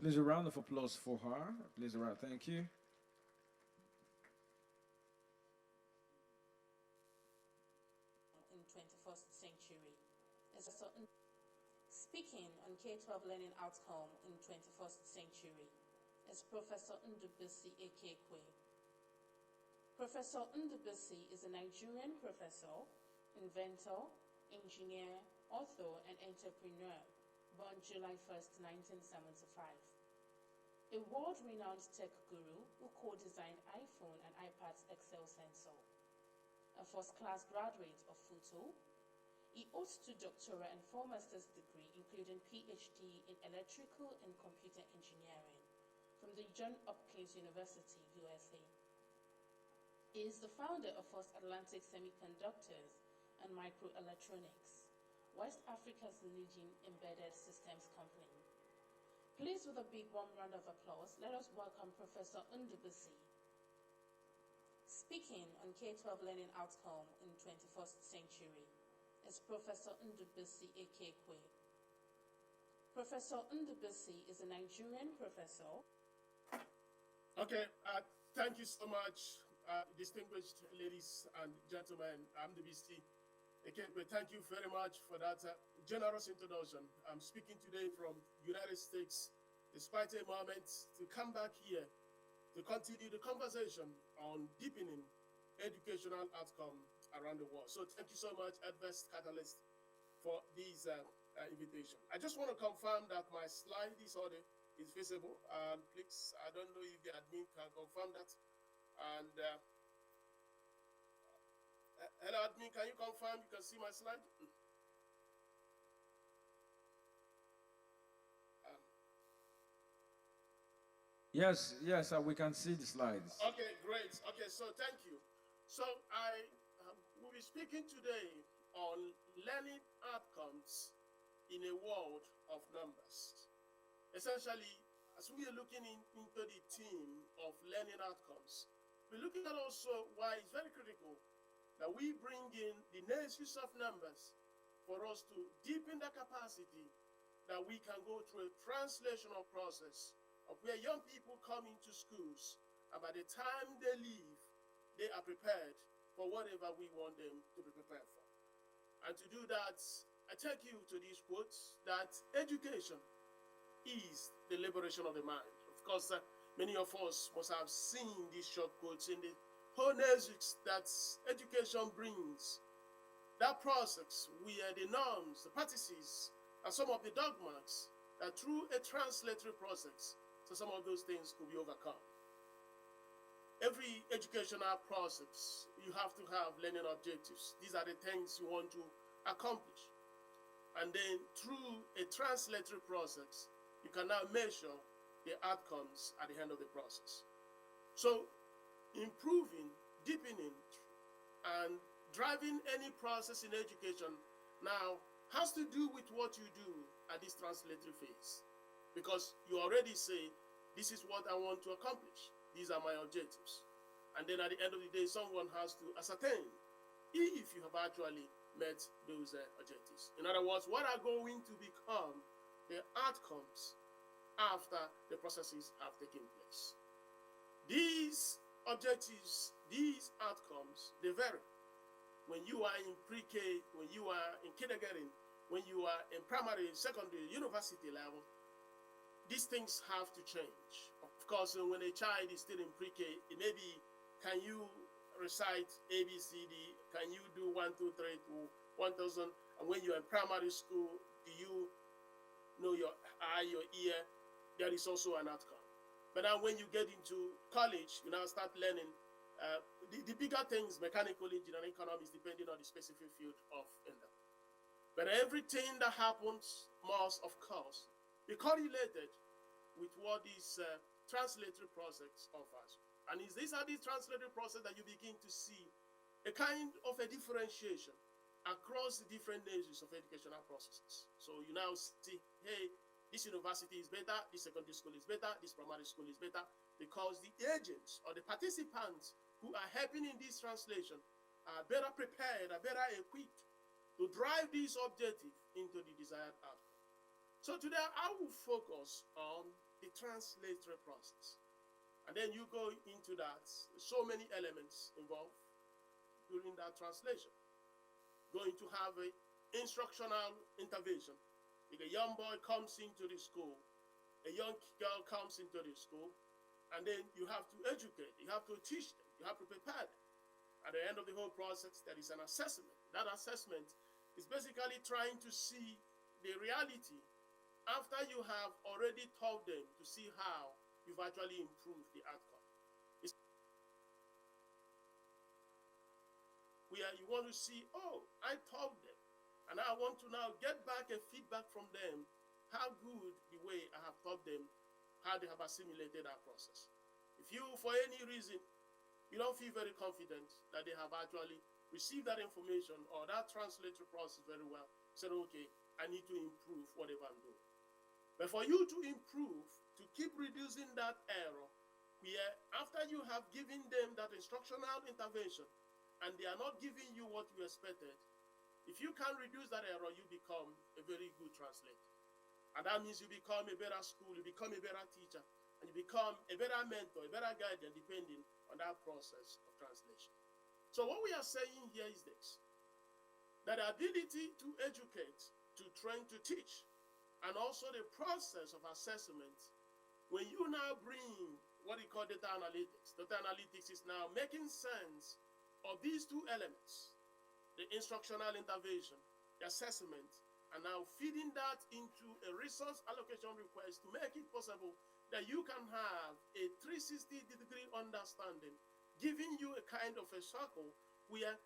Please a round of applause for her. Please a round. Thank you. In 21st century. Speaking on K-12 learning outcome in 21st century is Professor Ndubuisi Ekekwe. Professor Ndubuisi is a Nigerian professor, inventor, engineer, author, and entrepreneur, born July 1st, 1975. A world-renowned tech guru who co-designed iPhone and iPad's Excel sensor. A first-class graduate of Futo, he holds 2 doctoral and 4 master's degrees, including PhD in electrical and computer engineering from the Johns Hopkins University, USA. He is the founder of First Atlantic Semiconductors and Microelectronics, West Africa's leading embedded systems company. Please, with a big warm round of applause, let us welcome Professor Ndubuisi. Speaking on K-12 learning outcome in 21st century is Professor Ndubuisi Ekekwe. Professor Ndubuisi is a Nigerian professor. Okay, thank you so much, distinguished ladies and gentlemen. I'm Ndubuisi Ekekwe. Thank you very much for that generous introduction. I'm speaking today from United States, despite a moment to come back here to continue the conversation on deepening educational outcome around the world. So thank you so much, Edves Catalyst, for this invitation. I just want to confirm that my slide disorder is visible. Please, I don't know if the admin can confirm that. And hello, admin, can you confirm you can see my slide? Yes, yes, we can see the slides. Okay, great. Okay, so thank you. So I will be speaking today on learning outcomes in a world of numbers. Essentially, as we are looking into the theme of learning outcomes, we're looking at also why it's very critical that we bring in the next use of numbers for us to deepen the capacity that we can go through a translational process of where young people come into schools, and by the time they leave, they are prepared for whatever we want them to be prepared for. And to do that, I take you to these quotes that education is the liberation of the mind. Of course, many of us must have seen these short quotes in the whole ethics that education brings. That process where the norms, the practices, and some of the dogmas that through a translatory process, so some of those things could be overcome. Every educational process, you have to have learning objectives. These are the things you want to accomplish. And then through a translatory process, you can now measure the outcomes at the end of the process. So improving, deepening, and driving any process in education now has to do with what you do at this translatory phase. Because you already say, this is what I want to accomplish. These are my objectives. And then at the end of the day, someone has to ascertain if you have actually met those objectives. In other words, what are going to become the outcomes after the processes have taken place. These objectives, these outcomes, they vary. When you are in pre-K, when you are in kindergarten, when you are in primary, secondary, university level, these things have to change. Of course, when a child is still in pre-K, it may be, can you recite A, B, C, D? Can you do 1, 2, 3 to 1,000? And when you're in primary school, do you know your eye, your ear? There is also an outcome. But now when you get into college, you now start learning the bigger things, mechanical engineering, economics, depending on the specific field of endeavor. But everything that happens must, of course, be correlated with what this translatory process offers. And it's this translatory process that you begin to see a kind of a differentiation across the different nations of educational processes. So you now see, hey, this university is better, this secondary school is better, this primary school is better, because the agents or the participants who are helping in this translation are better prepared, are better equipped to drive this objective into the desired outcome. So today I will focus on the translatory process. And then you go into that. So many elements involved during that translation. Going to have an instructional intervention. If a young boy comes into the school, a young girl comes into the school, and then you have to educate, you have to teach them, you have to prepare them. At the end of the whole process, there is an assessment. That assessment is basically trying to see the reality after you have already taught them, to see how you've actually improved the outcome. You want to see, oh, I taught them, and I want to now get back a feedback from them, how good the way I have taught them, how they have assimilated our process. If you, for any reason, you don't feel very confident that they have actually received that information or that translatory process very well, say, okay, I need to improve whatever I'm doing. But for you to improve, to keep reducing that error, where after you have given them that instructional intervention and they are not giving you what you expected, if you can reduce that error, you become a very good translator. And that means you become a better school, you become a better teacher, and you become a better mentor, a better guardian, depending on that process of translation. So what we are saying here is this, that the ability to educate, to train, to teach, and also the process of assessment, when you now bring what we call data analytics is now making sense of these two elements, the instructional intervention, the assessment, and now feeding that into a resource allocation request to make it possible that you can have a 360-degree understanding, giving you a kind of a circle where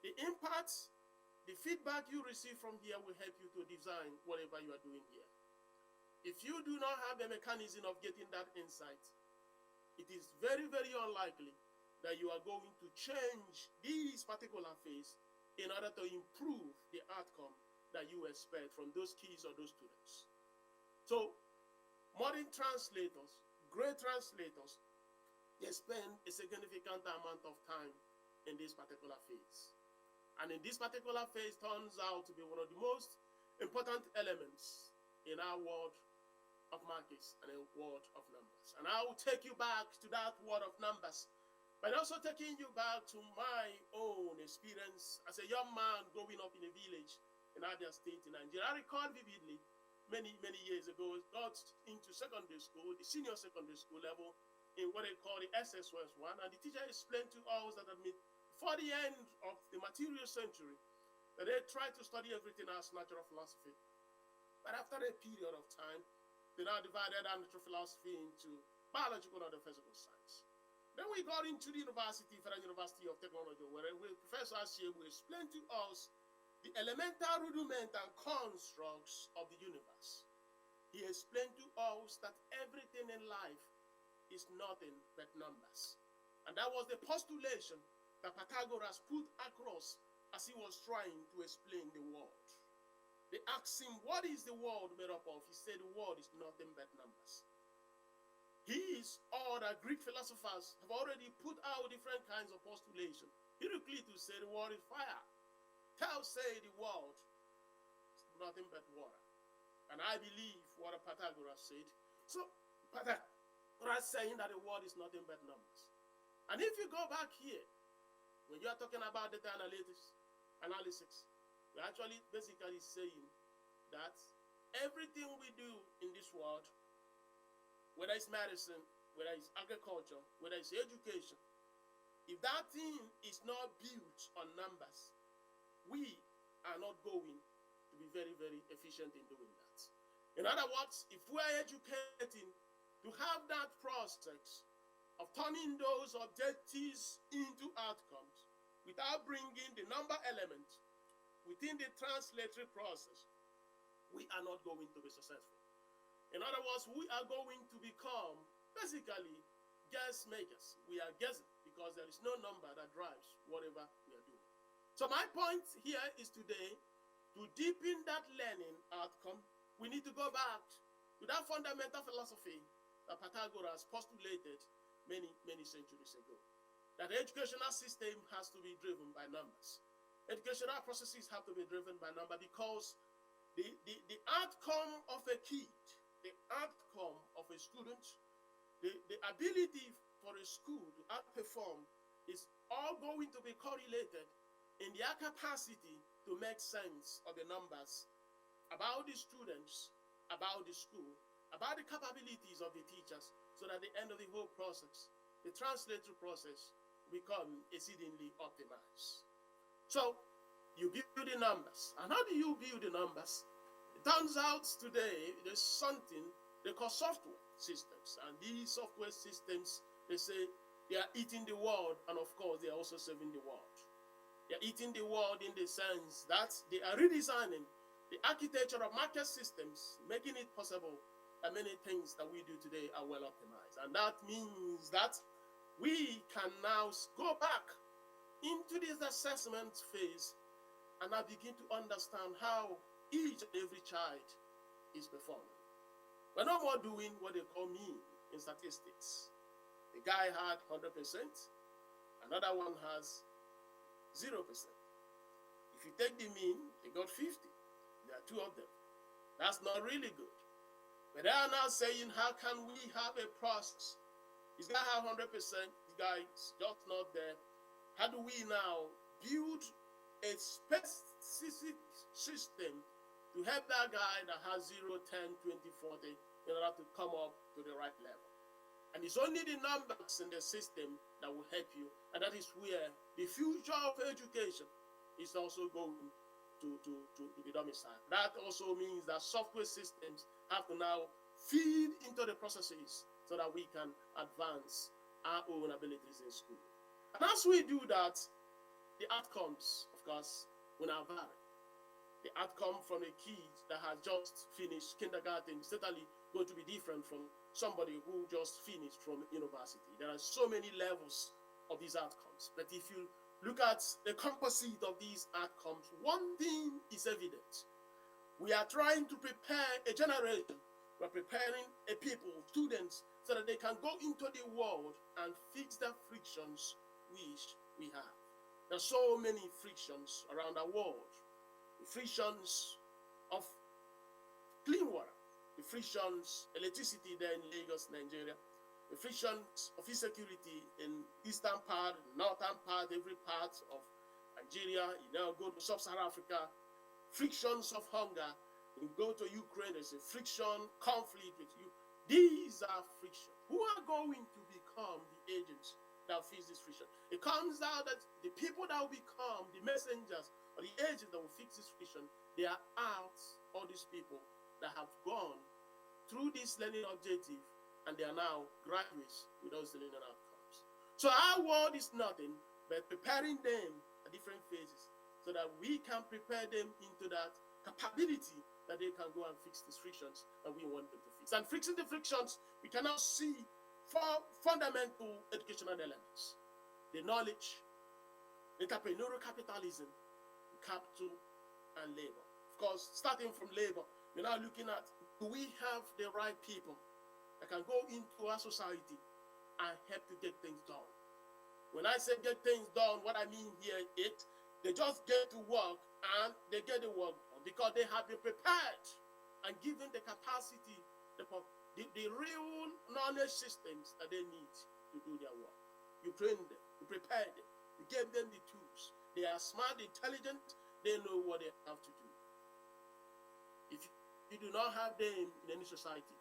the impacts, the feedback you receive from here will help you to design whatever you are doing here. If you do not have a mechanism of getting that insight, it is very, very unlikely that you are going to change these particular phase in order to improve the outcome that you expect from those kids or those students. So, modern translators, great translators, they spend a significant amount of time in this particular phase. And in this particular phase turns out to be one of the most important elements in our world of markets and a world of numbers. And I will take you back to that world of numbers, but also taking you back to my own experience as a young man growing up in a village in Abia State in Nigeria. I recall vividly many, many years ago, got into secondary school, the senior secondary school level, in what they call the SSS1, and the teacher explained to us that before the end of the material century, that they tried to study everything as natural philosophy. But after a period of time, they now divided our natural philosophy into biological and physical science. Then we got into the university, Federal University of Technology, where Professor Asiemu explained to us the elemental rudiment and constructs of the universe. He explained to us that everything in life is nothing but numbers. And that was the postulation that Pythagoras put across as he was trying to explain the world. They asked him, what is the world made up of? He said, the world is nothing but numbers. All the Greek philosophers have already put out different kinds of postulation. Heraclitus said the world is fire. Thales said the world is nothing but water. And I believe what Pythagoras said. So Pythagoras saying that the world is nothing but numbers. And if you go back here, when you are talking about data analysis, we're actually basically saying that everything we do in this world, whether it's medicine, whether it's agriculture, whether it's education, if that thing is not built on numbers, we are not going to be very, very efficient in doing that. In other words, if we are educating to have that process of turning those objectives into outcomes without bringing the number element within the translatory process, we are not going to be successful. In other words, we are going to become basically guess makers. We are guessing because there is no number that drives whatever we are doing. So my point here is today, to deepen that learning outcome, we need to go back to that fundamental philosophy that Pythagoras postulated many, many centuries ago. That the educational system has to be driven by numbers. Educational processes have to be driven by number because the outcome of a kid the outcome of a student, the ability for a school to outperform is all going to be correlated in their capacity to make sense of the numbers about the students, about the school, about the capabilities of the teachers, so that at the end of the whole process, the translatory process become exceedingly optimized. So you build the numbers. And how do you build the numbers? It turns out today there's something they call software systems. And these software systems, they say they are eating the world, and of course they are also saving the world. They are eating the world in the sense that they are redesigning the architecture of market systems, making it possible that many things that we do today are well optimized. And that means that we can now go back into this assessment phase and now begin to understand how each and every child is performing. We're no more doing what they call mean in statistics. The guy had 100%, another one has 0%. If you take the mean, they got 50. There are two of them. That's not really good. But they are now saying, how can we have a process? This guy has 100%, the guy is just not there. How do we now build a specific system to help that guy that has 0, 10, 20, 40 in order to come up to the right level? And it's only the numbers in the system that will help you. And that is where the future of education is also going to be domiciled. That also means that software systems have to now feed into the processes so that we can advance our own abilities in school. And as we do that, the outcomes, of course, will now vary. The outcome from a kid that has just finished kindergarten is certainly going to be different from somebody who just finished from university. There are so many levels of these outcomes. But if you look at the composite of these outcomes, one thing is evident. We are trying to prepare a generation. We're preparing a people, students, so that they can go into the world and fix the frictions which we have. There are so many frictions around the world. The frictions of clean water, the frictions, electricity there in Lagos, Nigeria, the frictions of insecurity in eastern part, northern part, every part of Nigeria. You now go to sub-Saharan Africa, frictions of hunger. You go to Ukraine, there's a friction, conflict with you. These are frictions. Who are going to become the agents that fix this friction? It comes out that the people that will become the messengers or the agents that will fix this friction, they are out, all these people that have gone through this learning objective, and they are now graduates with those learning outcomes. So our world is nothing but preparing them at different phases so that we can prepare them into that capability that they can go and fix these frictions that we want them to fix. And fixing the frictions, we cannot see four fundamental educational elements: the knowledge, entrepreneurial capitalism, capital, and labor. Of course, starting from labor, we're now looking at, do we have the right people that can go into our society and help to get things done? When I say get things done, what I mean here is they just get to work and they get the work done because they have been prepared and given the capacity, the real knowledge systems that they need to do their work. You train them, you prepare them, you give them the tools. They are smart, intelligent, they know what they have to do. If you do not have them in any society,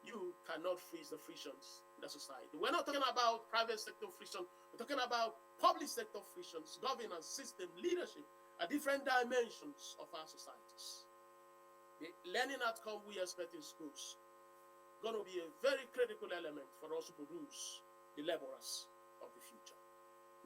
you cannot freeze the frictions in the society. We're not talking about private sector friction, we're talking about public sector frictions, governance, system, leadership, at different dimensions of our societies. The learning outcome we expect in schools is going to be a very critical element for us to produce the laborers of the future.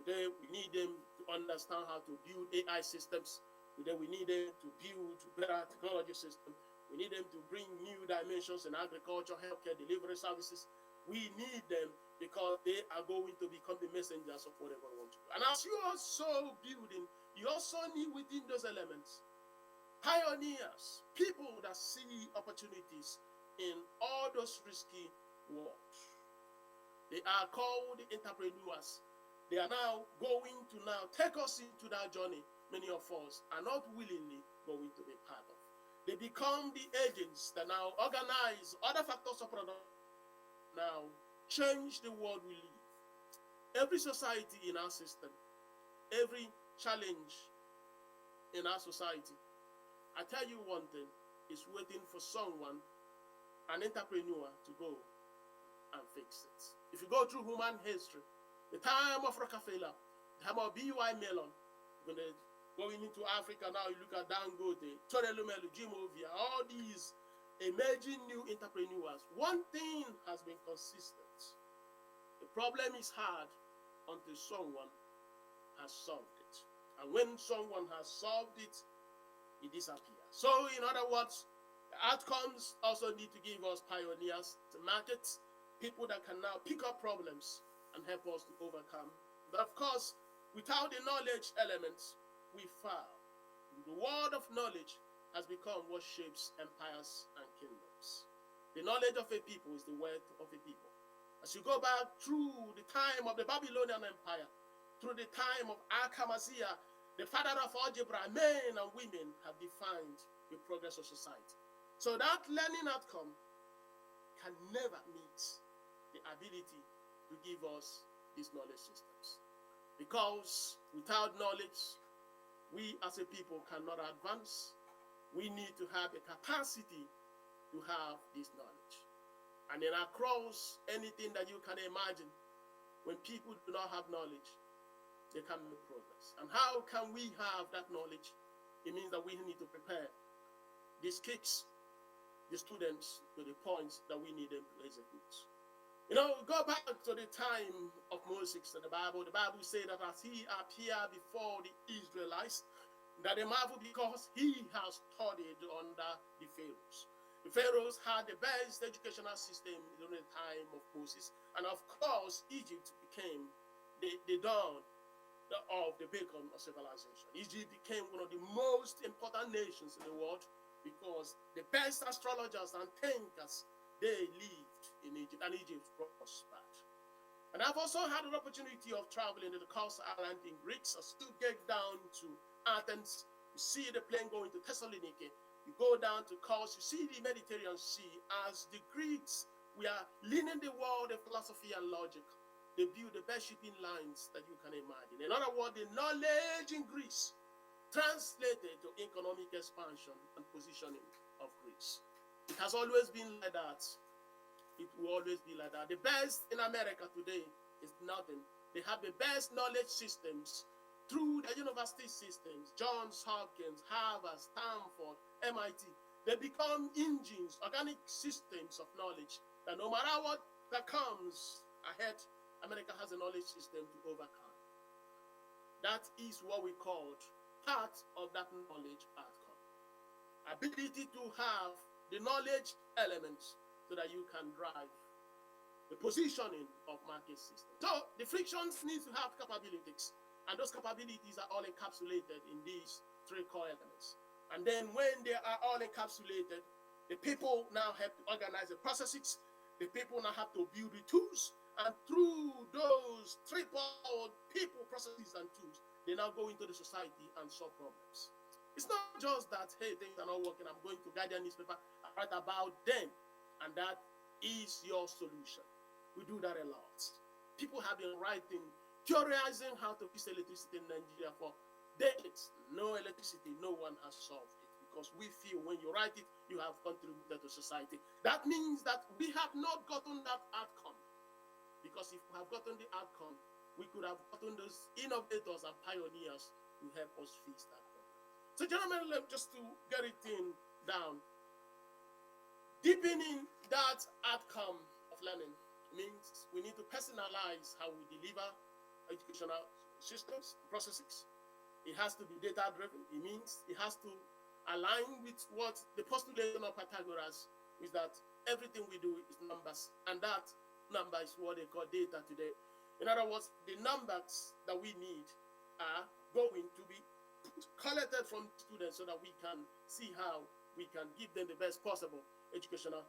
Today, we need them to understand how to build AI systems. Today, we need them to build better technology systems. We need them to bring new dimensions in agriculture, healthcare, delivery services. We need them because they are going to become the messengers of whatever we want to do. And as you are so building, you also need within those elements pioneers, people that see opportunities in all those risky works. They are called entrepreneurs. They are now going to now take us into that journey many of us are not willingly going to be part of. They They become the agents that now organize other factors of production, now change the world we live. Every society in our system, every challenge in our society, I tell you one thing, is waiting for someone, an entrepreneur, to go and fix it. If you go through human history, the time of Rockefeller, the time of B.Y. Mellon, when they going into Africa now, you look at Dangote, Tony Lumelu, Jim Ovia, all these emerging new entrepreneurs. One thing has been consistent. The problem is hard until someone has solved it. And when someone has solved it, it disappears. So, in other words, the outcomes also need to give us pioneers to market, people that can now pick up problems and help us to overcome. But of course, without the knowledge elements, we fail. The word of knowledge has become what shapes empires and kingdoms. The knowledge of a people is the wealth of a people. As you go back through the time of the Babylonian Empire, through the time of Al-Khamazia, the father of algebra, men and women have defined the progress of society. So that learning outcome can never meet the ability to give us these knowledge systems. Because without knowledge, we as a people cannot advance. We need to have a capacity to have this knowledge. And then across anything that you can imagine, when people do not have knowledge, they can make progress. And how can we have that knowledge? It means that we need to prepare these kids, the students, to the points that we need them to execute. You know, go back to the time of Moses in the Bible. The Bible says that as he appeared before the Israelites, that they marvel because he has studied under the Pharaohs. The Pharaohs had the best educational system during the time of Moses. And of course, Egypt became the dawn of the beacon of civilization. Egypt became one of the most important nations in the world because the best astrologers and thinkers, they lived in Egypt, and Egypt prospered. And I've also had an opportunity of traveling to the Kos Island in Greece. I still get down to Athens, you see the plane going to Thessaloniki, you go down to Kos, you see the Mediterranean Sea. As the Greeks, we are leading the world in philosophy and logic. They build the best shipping lines that you can imagine. In other words, the knowledge in Greece translated to economic expansion and positioning of Greece. It has always been like that. It will always be like that. The best in America today is nothing. They have the best knowledge systems through the university systems, Johns Hopkins, Harvard, Stanford, MIT. They become engines, organic systems of knowledge that no matter what that comes ahead, America has a knowledge system to overcome. That is what we call part of that knowledge outcome. Ability to have the knowledge elements so that you can drive the positioning of market system. So the frictions need to have capabilities, and those capabilities are all encapsulated in these three core elements. And then when they are all encapsulated, the people now have to organize the processes, the people now have to build the tools, and through those triple people, processes, and tools, they now go into the society and solve problems. It's not just that, hey, things are not working, I'm going to Guardian newspaper and write about them, and that is your solution. We do that a lot. People have been writing, theorizing how to fix electricity in Nigeria for decades. No electricity, no one has solved it, because we feel when you write it, you have contributed to society. That means that we have not gotten that outcome. Because if we have gotten the outcome, we could have gotten those innovators and pioneers to help us fix that problem. So, gentlemen, just to get it down, deepening that outcome of learning means we need to personalize how we deliver educational systems, processes. It has to be data-driven. It means it has to align with what the postulation of Pythagoras is, that everything we do is numbers, and that number is what they call data today. In other words, the numbers that we need are going to be collected from students so that we can see how we can give them the best possible educational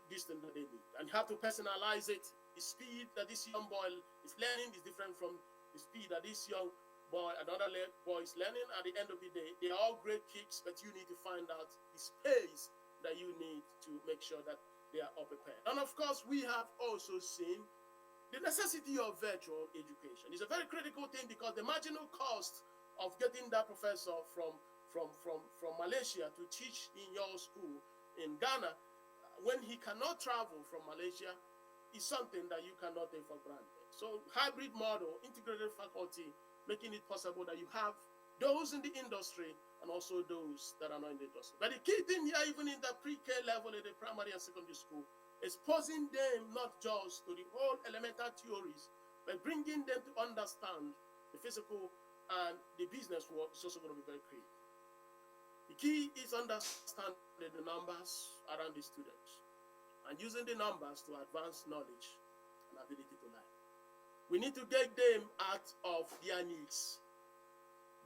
distance that they need. And you have to personalize it. The speed that this young boy is learning is different from the speed that this young boy, boy is learning. At the end of the day, they are all great kicks, but you need to find out the space that you need to make sure that they are all prepared. And of course, we have also seen the necessity of virtual education. It's a very critical thing because the marginal cost of getting that professor from Malaysia to teach in your school in Ghana, when he cannot travel from Malaysia, is something that you cannot take for granted. So hybrid model, integrated faculty, making it possible that you have those in the industry and also those that are not in the industry. But the key thing here, even in the pre-K level in the primary and secondary school, exposing them not just to the whole elemental theories, but bringing them to understand the physical and the business world is also going to be very critical. The key is understanding the numbers around the students and using the numbers to advance knowledge and ability to learn. We need to get them out of their needs,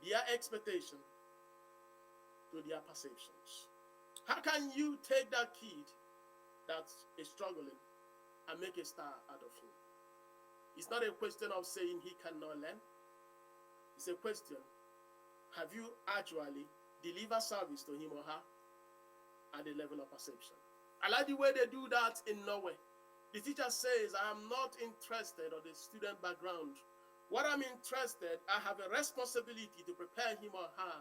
their expectation, to their perceptions. How can you take that kid that is struggling and make a star out of him? It's not a question of saying he cannot learn. It's a question, have you actually delivered service to him or her at the level of perception? I like the way they do that in Norway. The teacher says, I am not interested in the student background. What I'm interested, I have a responsibility to prepare him or her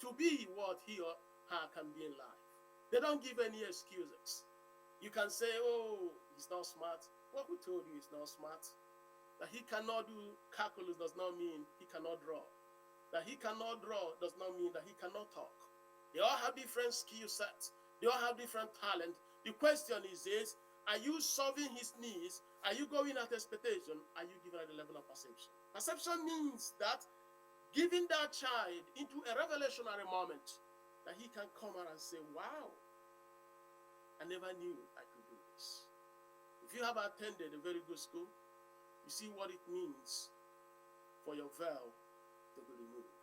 to be what he or her can be in life. They don't give any excuses. You can say, oh, he's not smart. Well, who told you he's not smart? That he cannot do calculus does not mean he cannot draw. That he cannot draw does not mean that he cannot talk. They all have different skill sets. They all have different talent. The question is this, are you solving his needs? Are you going at expectation? Are you giving at the level of perception? Perception means that giving that child into a revelationary moment that he can come out and say, wow, I never knew I could do this. If you have attended a very good school, you see what it means for your veil to be removed.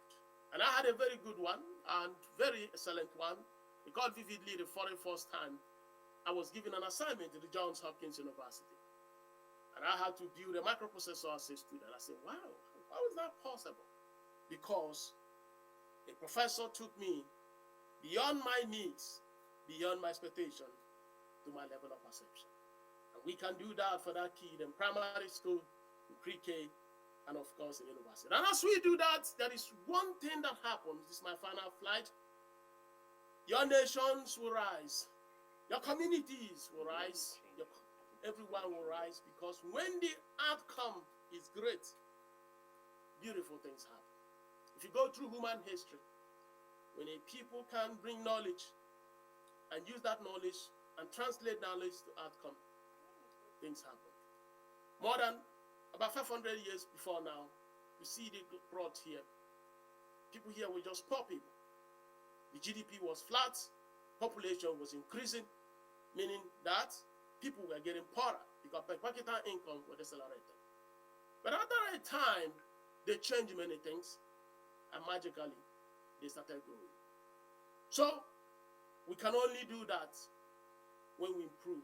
And I had a very good one and very excellent one. Because vividly the very first time I was given an assignment to the Johns Hopkins University. And I had to build a microprocessor as a student. I said, wow, how is that possible? Because a professor took me beyond my needs, beyond my expectation, to my level of perception. And we can do that for that kid in primary school, in pre-K, and of course in university. And as we do that, there is one thing that happens. This is my final flight. Your nations will rise. Your communities will rise. Everyone will rise, because when the outcome is great, beautiful things happen. If you go through human history, when a people can bring knowledge and use that knowledge and translate knowledge to outcome, things happen. More than about 500 years before now, you see the brought here. People here were just poor people. The GDP was flat, population was increasing, meaning that people were getting poorer because per capita income was decelerating. But after a time, they changed many things, and magically, they started growing. So, we can only do that when we improve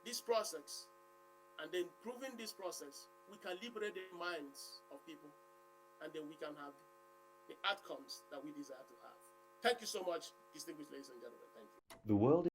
this process, and then proving this process, we can liberate the minds of people, and then we can have the outcomes that we desire to have. Thank you so much, distinguished ladies and gentlemen. Thank you. The world